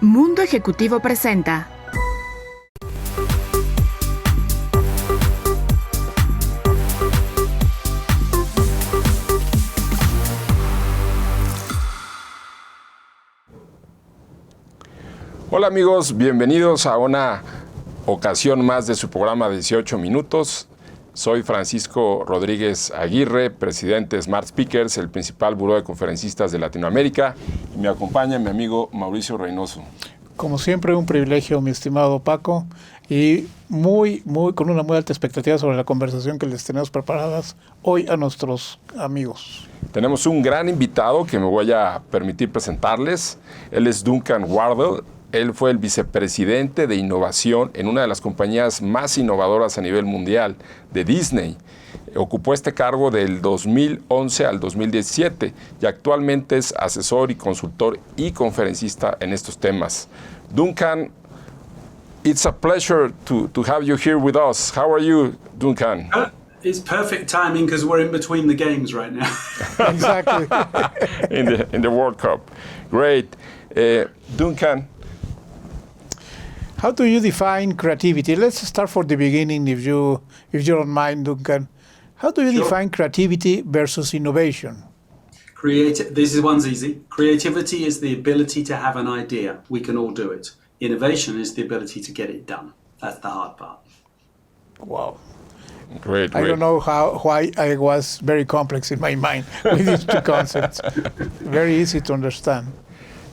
Mundo Ejecutivo presenta. Hola amigos, bienvenidos a una ocasión más de su programa 18 minutos. Soy Francisco Rodríguez Aguirre, presidente de Smart Speakers, el principal buró de conferencistas de Latinoamérica, y me acompaña mi amigo Mauricio Reynoso. Como siempre, un privilegio, mi estimado Paco, y con una muy alta expectativa sobre la conversación que les tenemos preparadas hoy a nuestros amigos. Tenemos un gran invitado que me voy a permitir presentarles. Él es Duncan Wardle. Él fue el vicepresidente de innovación en una de las compañías más innovadoras a nivel mundial, de Disney. Ocupó este cargo del 2011 al 2017 y actualmente es asesor y consultor y conferencista en estos temas. Duncan, it's a pleasure to have you here with us. How are you, Duncan? It's perfect timing because we're in between the games right now. Exactly. in the World Cup. Great. Duncan, how do you define creativity? Let's start from the beginning, if you don't mind, Duncan. How do you define creativity versus innovation? This one's easy. Creativity is the ability to have an idea. We can all do it. Innovation is the ability to get it done. That's the hard part. Wow. Great. I don't know why I was very complex in my mind with these two concepts. Very easy to understand.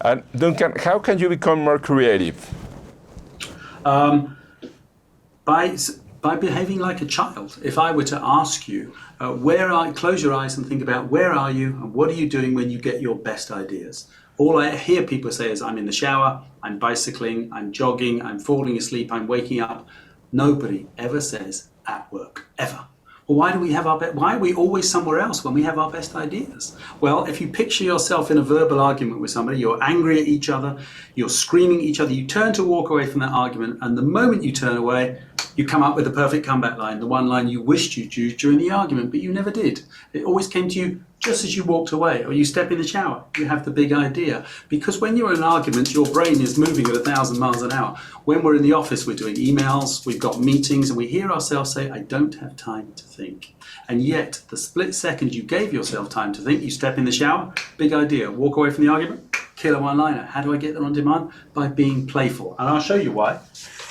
And Duncan, how can you become more creative? By behaving like a child. If I were to ask you, close your eyes and think about where are you and what are you doing when you get your best ideas. All I hear people say is, I'm in the shower, I'm bicycling, I'm jogging, I'm falling asleep, I'm waking up. Nobody ever says at work, ever. Well, why are we always somewhere else when we have our best ideas? Well, if you picture yourself in a verbal argument with somebody, you're angry at each other, you're screaming at each other, you turn to walk away from that argument, and the moment you turn away, you come up with the perfect comeback line, the one line you wished you'd used during the argument, but you never did. It always came to you just as you walked away, or you step in the shower, you have the big idea. Because when you're in an argument, your brain is moving at 1,000 miles an hour. When we're in the office, we're doing emails, we've got meetings, and we hear ourselves say, I don't have time to think. And yet, the split second you gave yourself time to think, you step in the shower, big idea, walk away from the argument, killer one-liner. How do I get there on demand? By being playful. And I'll show you why,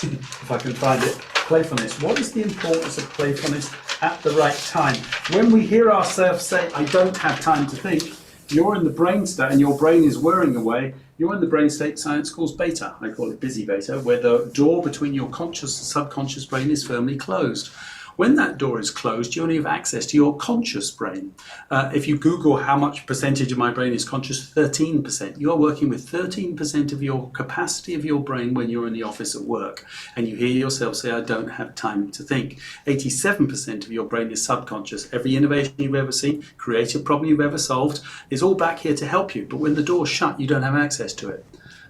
if I can find it. Playfulness. What is the importance of playfulness at the right time? When we hear ourselves say, I don't have time to think, you're in the brain state and your brain is whirring away. You're in the brain state science calls beta. I call it busy beta, where the door between your conscious and subconscious brain is firmly closed. When that door is closed, you only have access to your conscious brain. If you Google how much percentage of my brain is conscious, 13%. You're working with 13% of your capacity of your brain when you're in the office at work. And you hear yourself say, I don't have time to think. 87% of your brain is subconscious. Every innovation you've ever seen, creative problem you've ever solved, is all back here to help you. But when the door's shut, you don't have access to it.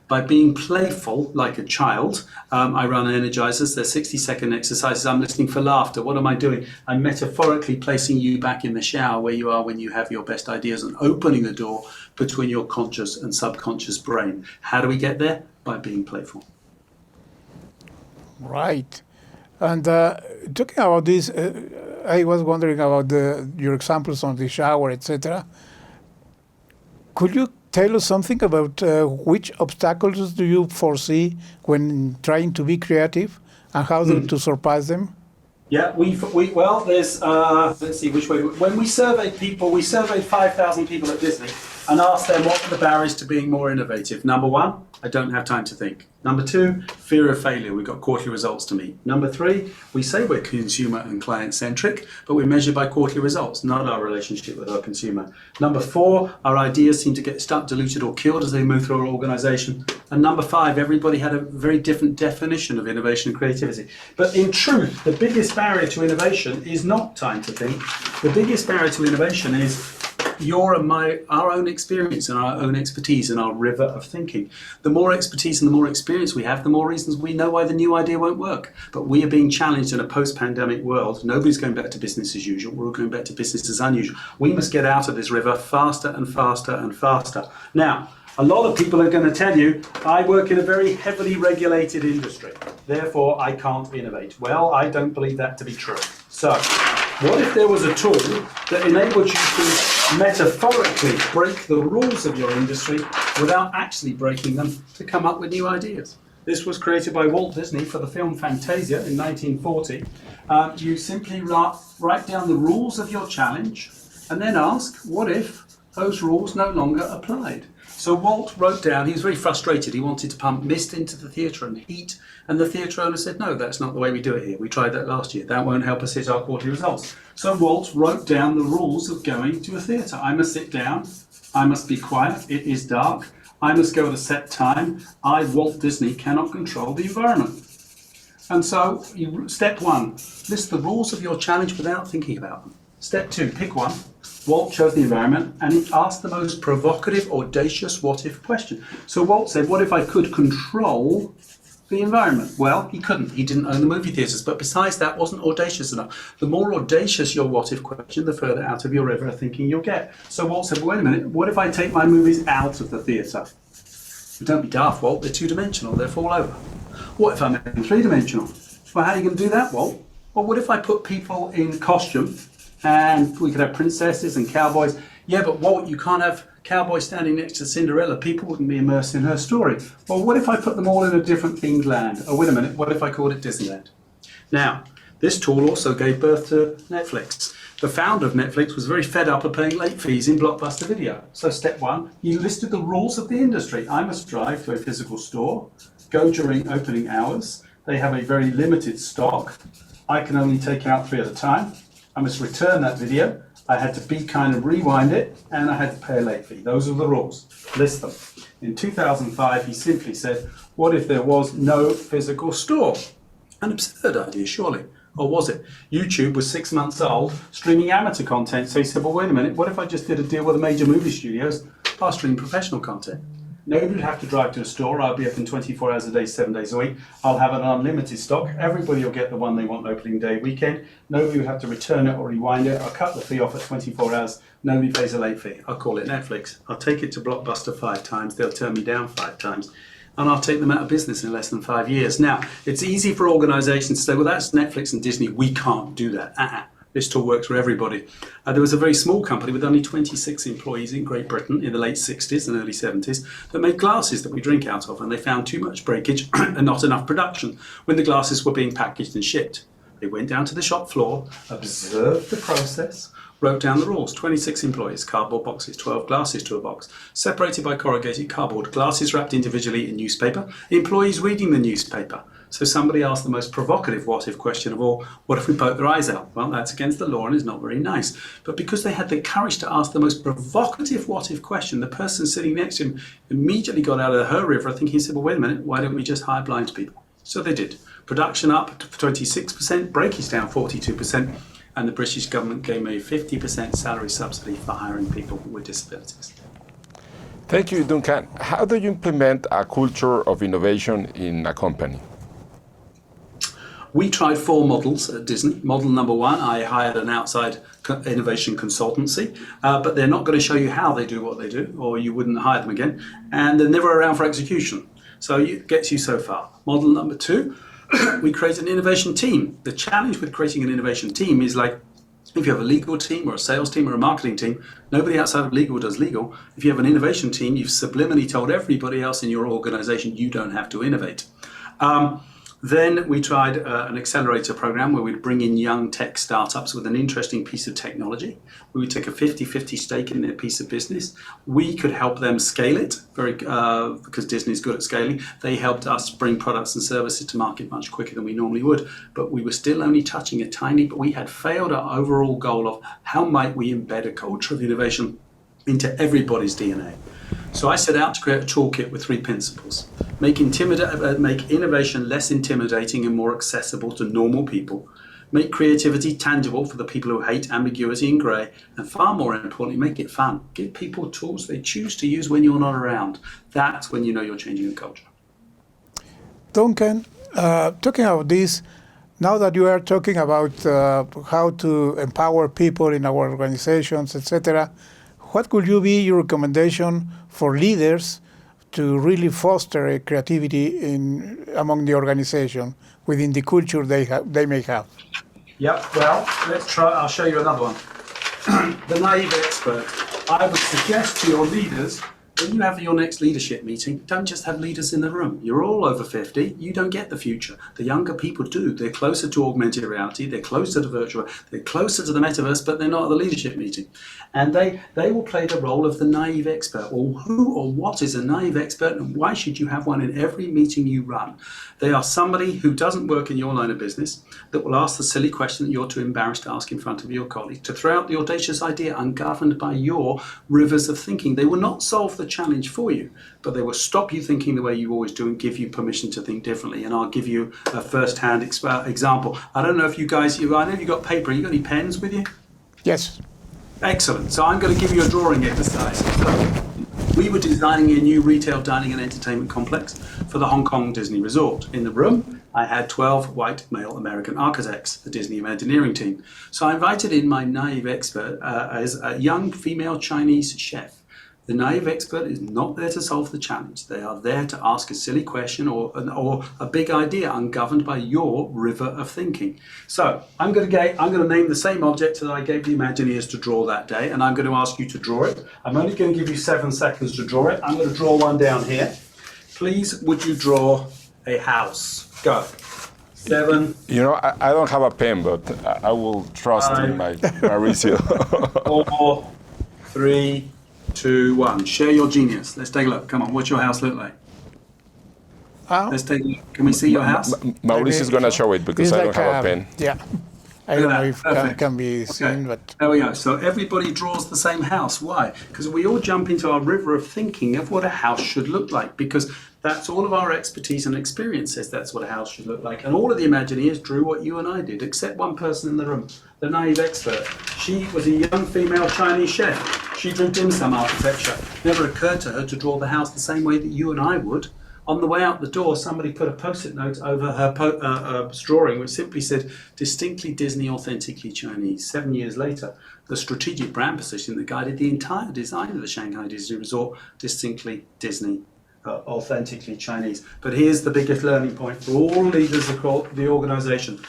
By being playful like a child, I run energizers. They're 60-second exercises. I'm listening for laughter. What am I doing? I'm metaphorically placing you back in the shower where you are when you have your best ideas and opening the door between your conscious and subconscious brain. How do we get there? By being playful. Right. And talking about this, I was wondering about your examples on the shower, etc. Could you tell us something about which obstacles do you foresee when trying to be creative and how to surpass them? Yeah, there's, let's see which way. When we surveyed people, we surveyed 5,000 people at Disney and asked them what were the barriers to being more innovative. Number one, I don't have time to think. Number two, fear of failure. We've got quarterly results to meet. Number three, we say we're consumer and client centric, but we measure by quarterly results, not our relationship with our consumer. Number four, our ideas seem to get stuck, diluted or killed as they move through our organization. And number five, everybody had a very different definition of innovation and creativity. But in truth, the biggest barrier to innovation is not time to think. The biggest barrier to innovation is our own experience and our own expertise and our river of thinking. The more expertise and the more experience we have, the more reasons we know why the new idea won't work. But we are being challenged in a post-pandemic world. Nobody's going back to business as usual. We're all going back to business as unusual. We must get out of this river faster and faster and faster. Now, A lot of people are going to tell you, I work in a very heavily regulated industry, therefore I can't innovate. Well, I don't believe that to be true. So, what if there was a tool that enabled you to metaphorically break the rules of your industry without actually breaking them to come up with new ideas? This was created by Walt Disney for the film Fantasia in 1940. You simply write down the rules of your challenge and then ask, what if those rules no longer applied? So Walt wrote down, he was very frustrated, he wanted to pump mist into the theatre and heat, and the theatre owner said, no, that's not the way we do it here. We tried that last year. That won't help us hit our quarterly results. So Walt wrote down the rules of going to a theatre. I must sit down, I must be quiet, it is dark, I must go at a set time, I, Walt Disney, cannot control the environment. And so, step one, list the rules of your challenge without thinking about them. Step two, pick one. Walt chose the environment and he asked the most provocative, audacious what-if question. So Walt said, what if I could control the environment? Well, he couldn't. He didn't own the movie theatres. But besides that, wasn't audacious enough. The more audacious your what-if question, the further out of your river of thinking you'll get. So Walt said, well, wait a minute, what if I take my movies out of the theatre? Don't be daft, Walt. They're two-dimensional. They'll fall over. What if I make them three-dimensional? Well, how are you going to do that, Walt? Well, what if I put people in costume and we could have princesses and cowboys? Yeah, but Walt, you can't have cowboys standing next to Cinderella. People wouldn't be immersed in her story. Well, what if I put them all in a different themed land? Oh, wait a minute, what if I called it Disneyland? Now, this tool also gave birth to Netflix. The founder of Netflix was very fed up of paying late fees in Blockbuster Video. So step one, he listed the rules of the industry. I must drive to a physical store, go during opening hours. They have a very limited stock. I can only take out 3 at a time. I must return that video. I had to be kind and rewind it, and I had to pay a late fee. Those are the rules. List them. In 2005, he simply said, what if there was no physical store? An absurd idea, surely. Or was it? YouTube was 6 months old, streaming amateur content. So he said, well, wait a minute, what if I just did a deal with the major movie studios? I'll stream professional content. Nobody would have to drive to a store. I'll be open 24 hours a day, 7 days a week. I'll have an unlimited stock. Everybody will get the one they want opening day, weekend. Nobody will have to return it or rewind it. I'll cut the fee off at 24 hours. Nobody pays a late fee. I'll call it Netflix. I'll take it to Blockbuster 5 times. They'll turn me down 5 times. And I'll take them out of business in less than 5 years. Now, it's easy for organizations to say, well, that's Netflix and Disney. We can't do that. This tool works for everybody. There was a very small company with only 26 employees in Great Britain in the late 60s and early 70s that made glasses that we drink out of, and they found too much breakage and not enough production when the glasses were being packaged and shipped. They went down to the shop floor, observed the process, wrote down the rules. 26 employees, cardboard boxes, 12 glasses to a box, separated by corrugated cardboard, glasses wrapped individually in newspaper, employees reading the newspaper. So somebody asked the most provocative what-if question of all, what if we poke their eyes out? Well, that's against the law and is not very nice. But because they had the courage to ask the most provocative what-if question, the person sitting next to him immediately got out of her river thinking, he said, well, wait a minute, why don't we just hire blind people? So they did. Production up to 26%, breakage down 42%, and the British government gave me a 50% salary subsidy for hiring people with disabilities. Thank you, Duncan. How do you implement a culture of innovation in a company? We tried 4 models at Disney. Model number 1, I hired an outside innovation consultancy, but they're not going to show you how they do what they do, or you wouldn't hire them again, and they're never around for execution. So it gets you so far. Model number 2, we created an innovation team. The challenge with creating an innovation team is like, if you have a legal team or a sales team or a marketing team, nobody outside of legal does legal. If you have an innovation team, you've subliminally told everybody else in your organization you don't have to innovate. Then we tried an accelerator program where we'd bring in young tech startups with an interesting piece of technology. We would take a 50-50 stake in their piece of business. We could help them scale it, because Disney's good at scaling. They helped us bring products and services to market much quicker than we normally would. But we were still only touching a tiny, but we had failed our overall goal of how might we embed a culture of innovation into everybody's DNA. So I set out to create a toolkit with 3 principles. Make innovation less intimidating and more accessible to normal people. Make creativity tangible for the people who hate ambiguity and grey. And far more importantly, make it fun. Give people tools they choose to use when you're not around. That's when you know you're changing a culture. Duncan, talking about this, now that you are talking about how to empower people in our organizations, etc., what could you be your recommendation for leaders to really foster a creativity among the organization within the culture they may have? Yep, well, let's try. I'll show you another one. The naive expert. I would suggest to your leaders, when you have your next leadership meeting, don't just have leaders in the room. You're all over 50. You don't get the future. The younger people do. They're closer to augmented reality. They're closer to virtual. They're closer to the metaverse, but they're not at the leadership meeting. And they will play the role of the naive expert. Well, who or what is a naive expert, and why should you have one in every meeting you run? They are somebody who doesn't work in your line of business, that will ask the silly question that you're too embarrassed to ask in front of your colleague, to throw out the audacious idea ungoverned by your rivers of thinking. They will not solve the challenge for you, but they will stop you thinking the way you always do and give you permission to think differently. And I'll give you a first-hand example. I don't know if you guys, I know you've got paper. You got any pens with you? Yes. Excellent. So I'm going to give you a drawing exercise. So we were designing a new retail dining and entertainment complex for the Hong Kong Disney Resort. In the room, I had 12 white male American architects, the Disney Imagineering team. So I invited in my naive expert as a young female Chinese chef. The naive expert is not there to solve the challenge. They are there to ask a silly question or a big idea ungoverned by your river of thinking. So I'm going to name the same object that I gave the Imagineers to draw that day, and I'm going to ask you to draw it. I'm only going to give you 7 seconds to draw it. I'm going to draw one down here. Please, would you draw a house? Go. 7. You know, I don't have a pen, but I will trust in my Mauricio. 4, 3, 2, 1. Share your genius. Let's take a look. Come on, what's your house look like? Let's take a look. Can we see your house? Mauricio is going to show it because I don't have a pen. Yeah. I don't know if it can be seen, but... There we go. So everybody draws the same house. Why? Because we all jump into our river of thinking of what a house should look like, because that's all of our expertise and experience says that's what a house should look like. And all of the Imagineers drew what you and I did, except one person in the room, the naive expert. She was a young female Chinese chef. She drew dim sum architecture. Never occurred to her to draw the house the same way that you and I would. On the way out the door, somebody put a post-it note over her drawing, which simply said, distinctly Disney, authentically Chinese. 7 years later, the strategic brand position that guided the entire design of the Shanghai Disney Resort, distinctly Disney, authentically Chinese. But here's the biggest learning point for all leaders across the organization.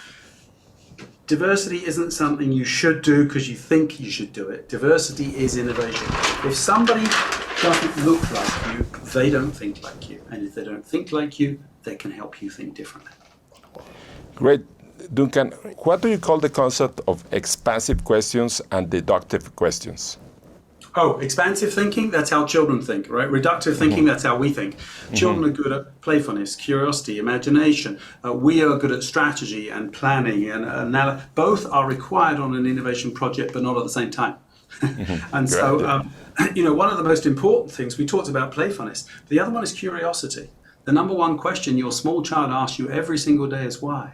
Diversity isn't something you should do because you think you should do it. Diversity is innovation. If somebody doesn't look like you, they don't think like you. And if they don't think like you, they can help you think differently. Great. Duncan, what do you call the concept of expansive questions and deductive questions? Oh, expansive thinking, that's how children think, right? Reductive thinking, that's how we think. Children are good at playfulness, curiosity, imagination. We are good at strategy and planning, and both are required on an innovation project, but not at the same time. And so, one of the most important things, we talked about playfulness. The other one is curiosity. The number one question your small child asks you every single day is why?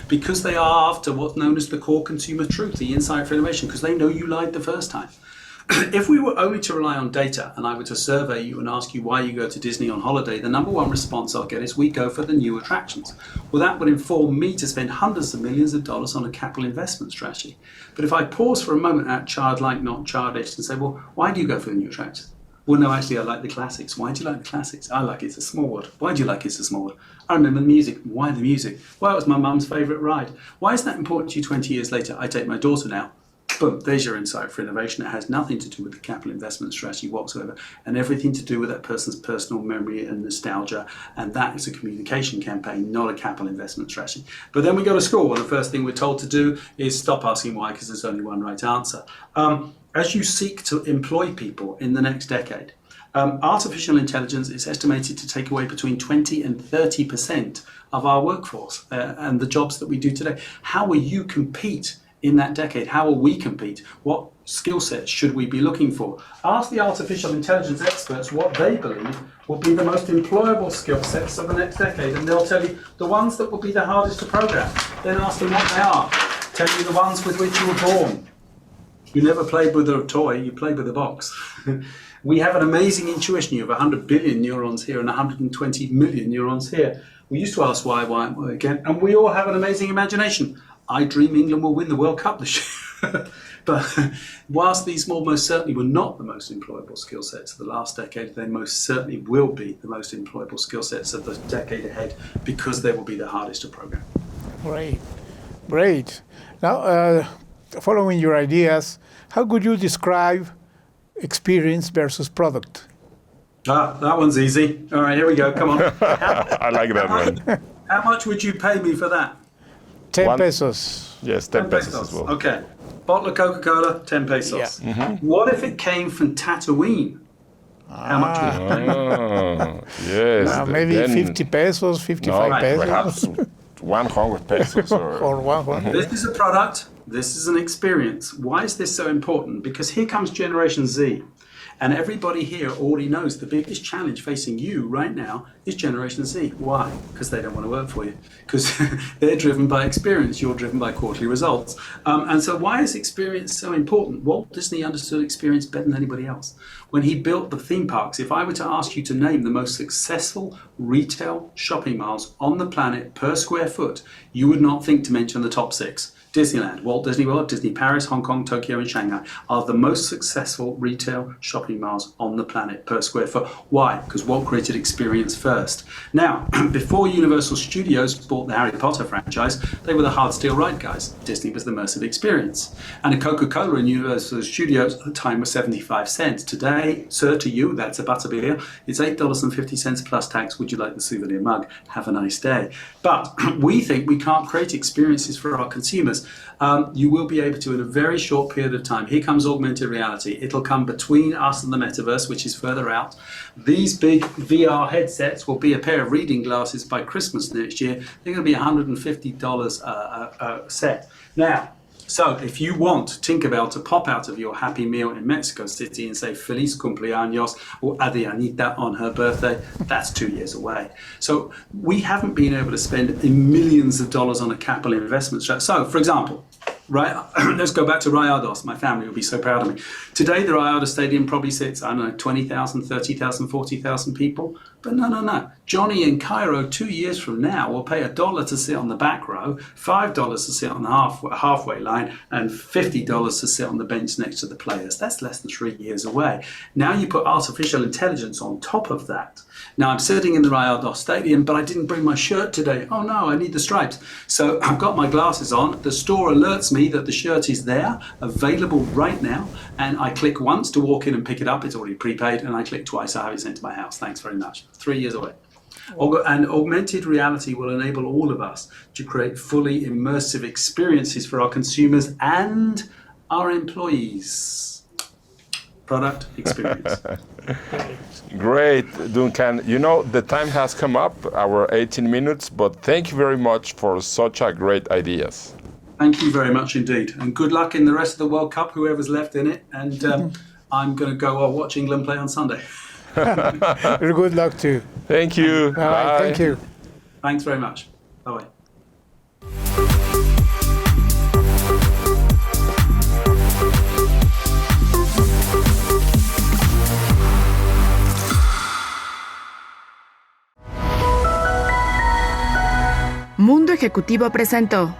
Because they are after what's known as the core consumer truth, the insight for innovation, because they know you lied the first time. If we were only to rely on data and I were to survey you and ask you why you go to Disney on holiday, the number one response I'll get is we go for the new attractions. Well, that would inform me to spend hundreds of millions of dollars on a capital investment strategy. But if I pause for a moment at childlike, not childish, and say, well, why do you go for the new attractions? Well, no, actually, I like the classics. Why do you like the classics? I like It's a Small World. Why do you like It's a Small World? I remember the music. Why the music? Well, it was my mum's favourite ride. Why is that important to you 20 years later? I take my daughter now. Boom, there's your insight for innovation. It has nothing to do with the capital investment strategy whatsoever, and everything to do with that person's personal memory and nostalgia, and that is a communication campaign, not a capital investment strategy. But then we go to school, and the first thing we're told to do is stop asking why, because there's only one right answer. As you seek to employ people in the next decade, artificial intelligence is estimated to take away between 20 and 30% of our workforce and the jobs that we do today. How will you compete in that decade? How will we compete? What skill sets should we be looking for? Ask the artificial intelligence experts what they believe will be the most employable skill sets of the next decade, and they'll tell you the ones that will be the hardest to program. Then ask them what they are. Tell you the ones with which you were born. You never played with a toy, you played with a box. We have an amazing intuition. You have 100 billion neurons here and 120 million neurons here. We used to ask why again, and we all have an amazing imagination. I dream England will win the World Cup this year. But whilst these most certainly were not the most employable skill sets of the last decade, they most certainly will be the most employable skill sets of the decade ahead, because they will be the hardest to program. Great. Now, following your ideas, how could you describe experience versus product? That one's easy. All right, here we go. Come on. I like that one. How much would you pay me for that? 10 pesos. Yes, 10 pesos as well. Okay. Bottle of Coca-Cola, 10 pesos. Yeah. Mm-hmm. What if it came from Tatooine? How much would you pay? Yes. Maybe then- 50 pesos, 55 no, pesos. perhaps 100 pesos. Or 100. This is a product. This is an experience. Why is this so important? Because here comes Generation Z. And everybody here already knows the biggest challenge facing you right now is Generation Z. Why? Because they don't want to work for you. Because they're driven by experience. You're driven by quarterly results. And so why is experience so important? Walt Disney understood experience better than anybody else. When he built the theme parks, if I were to ask you to name the most successful retail shopping malls on the planet per square foot, you would not think to mention the top 6. Disneyland, Walt Disney World, Disney Paris, Hong Kong, Tokyo, and Shanghai are the most successful retail shopping malls on the planet per square foot. Why? Because Walt created experience first. Now, before Universal Studios bought the Harry Potter franchise, they were the hard steel ride guys. Disney was the immersive experience. And a Coca-Cola in Universal Studios at the time was 75 cents. Today, sir, to you, that's a butterbeer. It's $8.50 plus tax. Would you like the souvenir mug? Have a nice day. But we think we can't create experiences for our consumers. You will be able to in a very short period of time. Here comes augmented reality. It'll come between us and the metaverse, which is further out. These big VR headsets will be a pair of reading glasses by Christmas next year. They're going to be $150 a set. Now, so if you want Tinkerbell to pop out of your Happy Meal in Mexico City and say Feliz Cumpleaños or Adrianita on her birthday, that's 2 years away. So we haven't been able to spend millions of dollars on a capital investment strategy. So, for example, right, let's go back to Rayados. My family will be so proud of me. Today, the Rayados Stadium probably sits, I don't know, 20,000, 30,000, 40,000 people. But no. Johnny in Cairo 2 years from now will pay $1 to sit on the back row, $5 to sit on the halfway line, and $50 to sit on the bench next to the players. That's less than 3 years away. Now you put artificial intelligence on top of that. Now I'm sitting in the Rayados Stadium, but I didn't bring my shirt today. Oh no, I need the stripes. So I've got my glasses on. The store alerts me that the shirt is there, available right now. And I click once to walk in and pick it up. It's already prepaid. And I click twice. I have it sent to my house. Thanks very much. 3 years away. And augmented reality will enable all of us to create fully immersive experiences for our consumers and our employees. Product experience. Great, Duncan. You know, the time has come up, our 18 minutes, but thank you very much for such a great ideas. Thank you very much indeed. And good luck in the rest of the World Cup, whoever's left in it. And I'm going to go watch England play on Sunday. Good luck too. Thank you. Bye. Thank you. Thanks very much. Bye-bye. Mundo Ejecutivo presentó